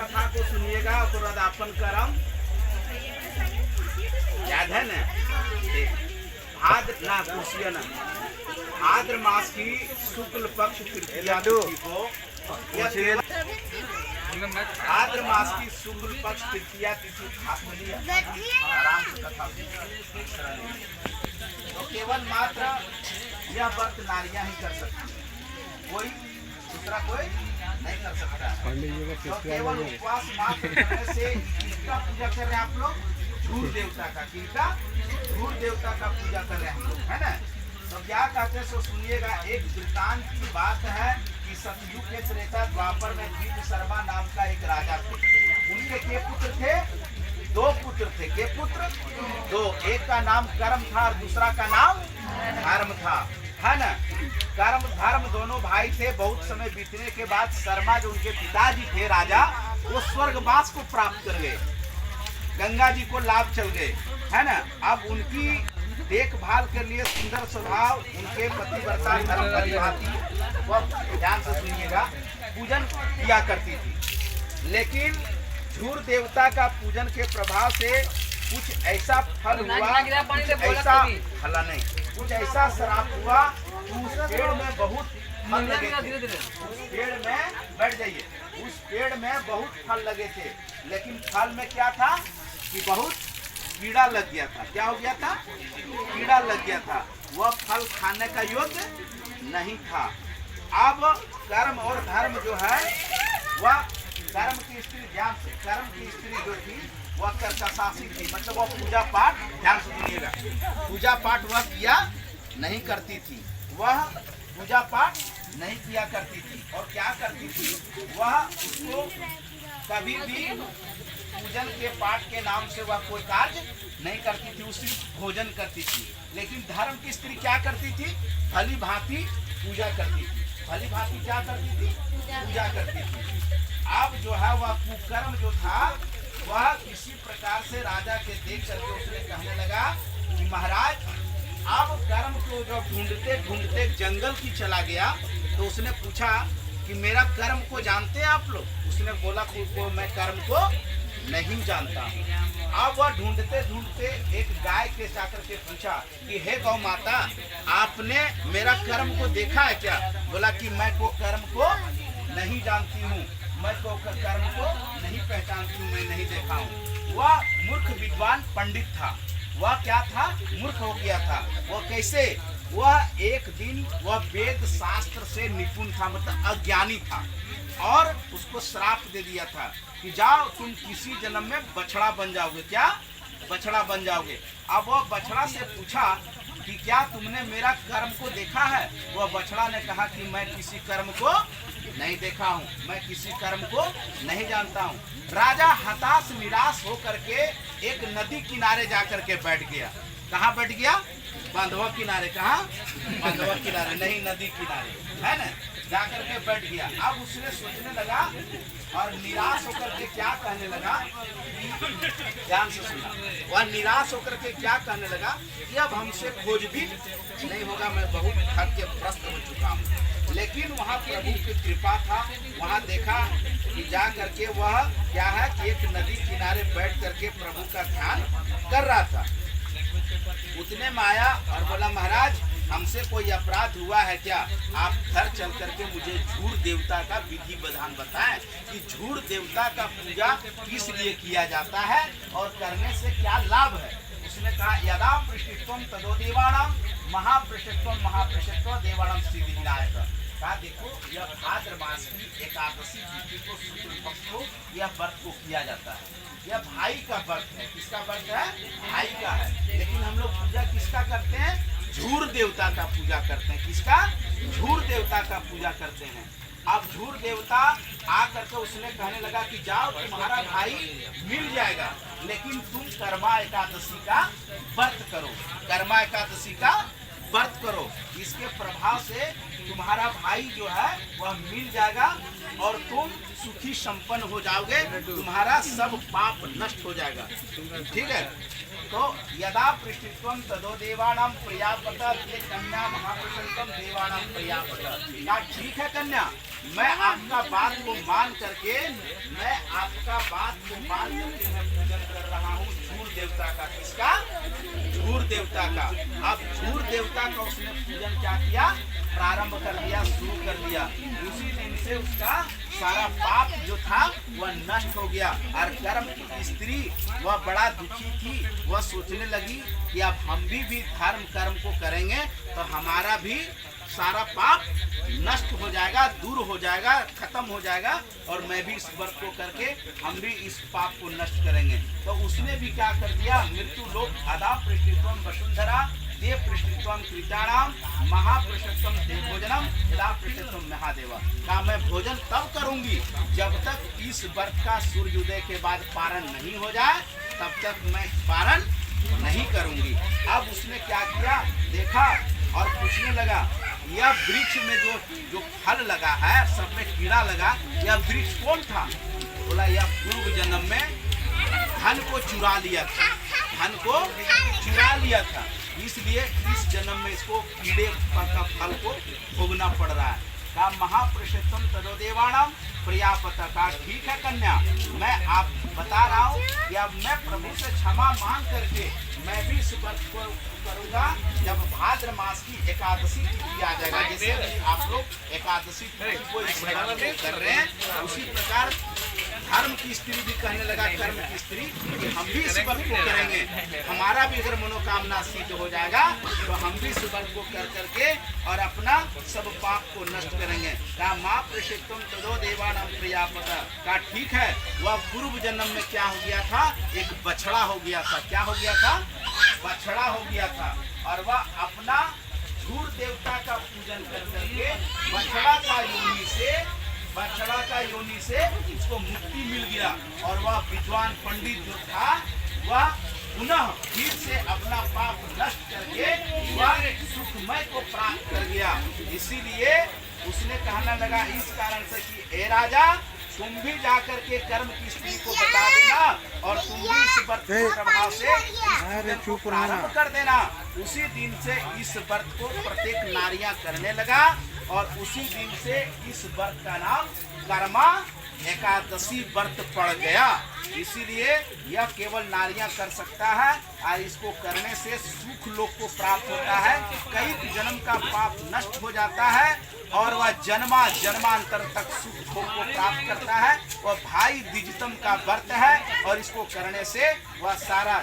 कथा को सुनिएगा और अपन करम याद है ना। भाद्र ना पूछिए ना, भाद्र मास की शुक्ल पक्ष तृतीया तिथि को, भाद्र मास की शुक्ल पक्ष तृतीया तिथि आराम से कथा तो केवल मात्र यह व्रत नारियां ही कर सकती, कोई दूसरा कोई नहीं कर सकता। तो केवल उपवास मात्र करने से किसका पूजा कर रहे हैं आप लोग? धूर देवता का। किसका? धूर देवता का पूजा कर रहे हैं हम लोग, है ना। तो क्या कहते हैं सो सुनिएगा। एक वृत्तांत की बात है कि सतयुग के त्रेता द्वापर में द्विज शर्मा नाम का एक राजा थे। उनके के पुत्र थे? 2 पुत्र थे। के पुत्र? 2। एक का नाम कर्म था और दूसरा का नाम धर्म था, है ना। कर्म धर्म दोनों भाई थे। बहुत समय बीतने के बाद शर्मा जो उनके पिताजी थे राजा, वो स्वर्गवास को प्राप्त कर गए, गंगा जी को लाभ चल गए, है ना। अब उनकी देखभाल के लिए सुंदर स्वभाव उनके पतिव्रता धर्म परिभाती वह ध्यान से सुनिएगा पूजन किया करती थी। लेकिन धूर देवता का पूजन के प्रभाव से कुछ ऐसा फल हुआ, ऐसा फला नहीं, कुछ ऐसा श्राप हुआ कि उस पेड़ में बहुत फल लगे थे। उस पेड़ में बैठ जाइए, उस पेड़ में बहुत फल लगे थे, लेकिन फल में क्या था कि बहुत कीड़ा लग गया था। क्या हो गया था? कीड़ा लग गया था। वह फल खाने का योग्य नहीं था। अब कर्म और धर्म जो है वह कर्म की स्त्री, ध्यान से, कर्म की स्त्री जो थी वह कर्कशासी थी, मतलब वह पूजा पाठ, ध्यान से सुनिएगा, पूजा पाठ वह किया नहीं करती थी। वह पूजा पाठ नहीं किया करती थी और क्या करती थी, वह उसको कभी भी पूजन के पाठ के नाम से वह कोई कार्य नहीं करती थी, वो सिर्फ भोजन करती थी। लेकिन धर्म की स्त्री क्या करती थी? भली भांति पूजा करती थी। भली भांति क्या करती थी? पूजा करती थी। अब जो है वह कुकर्म जो था वह किसी प्रकार से राजा के देख करके उसने कहने लगा कि महाराज, अब कर्म को जो ढूंढते ढूंढते जंगल की चला गया, तो उसने पूछा कि मेरा कर्म को जानते हैं आप लोग? उसने बोला को मैं कर्म को नहीं जानता। अब वह ढूंढते ढूंढते एक गाय के जाकर के पूछा कि हे गौ माता, आपने मेरा कर्म को देखा है क्या? बोला कि मैं को कर्म को नहीं जानती हूँ, मैं को कर्म को नहीं पहचानती हूँ, मैं नहीं देखा हूँ। वह मूर्ख विद्वान पंडित था। वह क्या था? मूर्ख हो गया था। वह कैसे? वह एक दिन वह वेद शास्त्र से निपुण था, मतलब अज्ञानी था, और उसको श्राप दे दिया था कि जाओ तुम किसी जन्म में बछड़ा बन जाओगे। क्या? बछड़ा बन जाओगे। अब वह बछड़ा से पूछा कि क्या तुमने मेरा कर्म को देखा है? वह बछड़ा ने कहा कि मैं किसी कर्म को नहीं देखा हूँ, मैं किसी कर्म को नहीं जानता हूँ। राजा हताश निराश होकर के एक नदी किनारे जाकर के बैठ गया। कहाँ बैठ गया? बांधवा किनारे। कहाँ? बांधवा किनारे नहीं, नदी किनारे, है ना। जाकर के बैठ गया। अब उसने सोचने लगा और निराश होकर के क्या कहने लगा, ध्यान से सुना, वह निराश होकर के क्या कहने लगा कि अब हमसे खोज भी नहीं होगा, मैं बहुत थक के प्रस्त हो चुका हूँ। लेकिन वहाँ प्रभु की कृपा था। वहाँ देखा कि जा करके वह क्या है कि एक नदी किनारे बैठ करके प्रभु का ध्यान कर रहा था। उतने में आया और बोला, महाराज हमसे कोई अपराध हुआ है क्या? आप घर चल करके मुझे झूर देवता का विधि विधान बताएं कि झूर देवता का पूजा किस लिए किया जाता है और करने से क्या लाभ है। उसने कहा, यदा पृष्ठत्वम तदो देवाणाम महापृष्ठत्वम महापृष्ठत्व देवाणाम सिद्धि विनायक। कहा देखो, यह भाद्र मास की एकादशी तिथि को शुक्ल पक्ष को यह व्रत को किया जाता है। यह भाई का व्रत है। किसका व्रत है? भाई का है। लेकिन हम लोग पूजा किसका करते हैं? झूर देवता का पूजा करते हैं। किसका? झूर देवता का पूजा करते हैं। अब झूर देवता आ करके उसने कहने लगा कि जाओ तुम्हारा भाई मिल जाएगा, लेकिन तुम कर्मा एकादशी का व्रत करो। कर्मा एकादशी का व्रत करो, इसके प्रभाव से तुम्हारा भाई जो है वह मिल जाएगा और तुम सुखी संपन्न हो जाओगे, तुम्हारा सब पाप नष्ट हो जाएगा। ठीक है, तो यदा पृष्ठत्वम तदो देवानां प्रयापत, ये कन्या महाप्रसन्नतम देवानां प्रयापत। क्या ठीक है कन्या, मैं आपका बात को मान करके मैं पूजन कर रहा हूँ धूर देवता का। किसका? धूर देवता का। अब धूर देवता का उसने पूजन क्या किया? प्रारंभ कर दिया, शुरू कर दिया। उसी दिन से उसका सारा पाप जो था वह नष्ट हो गया। और कर्म की स्त्री वह बड़ा दुखी थी, वह सोचने लगी कि अब हम भी धर्म कर्म को करेंगे तो हमारा भी सारा पाप नष्ट हो जाएगा, दूर हो जाएगा, खत्म हो जाएगा और मैं भी इस व्रत को करके हम भी इस पाप को नष्ट करेंगे। तो उसने भी क्या कर दिया? मृत्यु लोक अदा पृष्ठत्वम वसुंधरा देव पृष्ठत्वम कृताणाम महापृष्ठत्वम देव भोजनम यदा पृष्ठत्वम महादेवा। का मैं भोजन तब करूंगी जब तक इस व्रत का सूर्योदय के बाद पारण नहीं हो जाए, तब तक मैं पारण नहीं करूंगी। अब उसने क्या किया? देखा और पूछने लगा, यह वृक्ष में जो फल लगा है, सब में कीड़ा लगा, यह वृक्ष कौन था? बोला यह पूर्व जन्म में धन को चुरा लिया था, धन को चुरा लिया था, इसलिए इस जन्म में इसको कीड़े का फल को भोगना पड़ रहा है। का महाप्रशस्तम तदो देवाणाम प्रयापता। का ठीक है कन्या, मैं आप बता रहा हूँ कि अब मैं प्रभु से क्षमा मांग करके मैं भी इस व्रत को करूँगा जब भाद्र मास की एकादशी तिथि आ जाएगा। जैसे आप लोग एकादशी तिथि को इस व्रत में कर रहे हैं, उसी प्रकार धर्म की स्त्री भी कहने लगा, कर्म की स्त्री, कि हम भी इस व्रत को करेंगे, हमारा भी अगर मनोकामना सिद्ध हो जाएगा तो हम भी इस व्रत को कर करके और अपना सब पाप को नष्ट करेंगे। का माँ प्रशिक्षुम तदो देवानां प्रयापता। का ठीक है, वह पूर्व जन्म में क्या हो गया था? एक बछड़ा हो गया था। क्या हो गया था? बछड़ा हो गया था। और वह अपना धूर देवता का पूजन कर करके बछड़ा का योनि से उसको मुक्ति मिल गया और वह विद्वान पंडित जो था वह पुनः फिर से अपना पाप नष्ट करके वह सुखमय को प्राप्त कर गया। इसीलिए उसने कहने लगा इस कारण से कि ए राजा, तुम भी जाकर के कर्म की स्त्री को बता देना और तुम भी इस व्रत के प्रभाव से प्रारंभ कर देना। उसी दिन से इस व्रत को प्रत्येक नारियां करने लगा और उसी दिन से इस व्रत का नाम कर्मा एकादशी व्रत पड़ गया। इसीलिए यह केवल नारियां कर सकता है और इसको करने से सुख लोक को प्राप्त होता है, कई जन्म का पाप नष्ट हो जाता है और वह जन्मांतर तक सुख भोग को प्राप्त करता है। वह भाई द्विजतम का व्रत है और इसको करने से वह सारा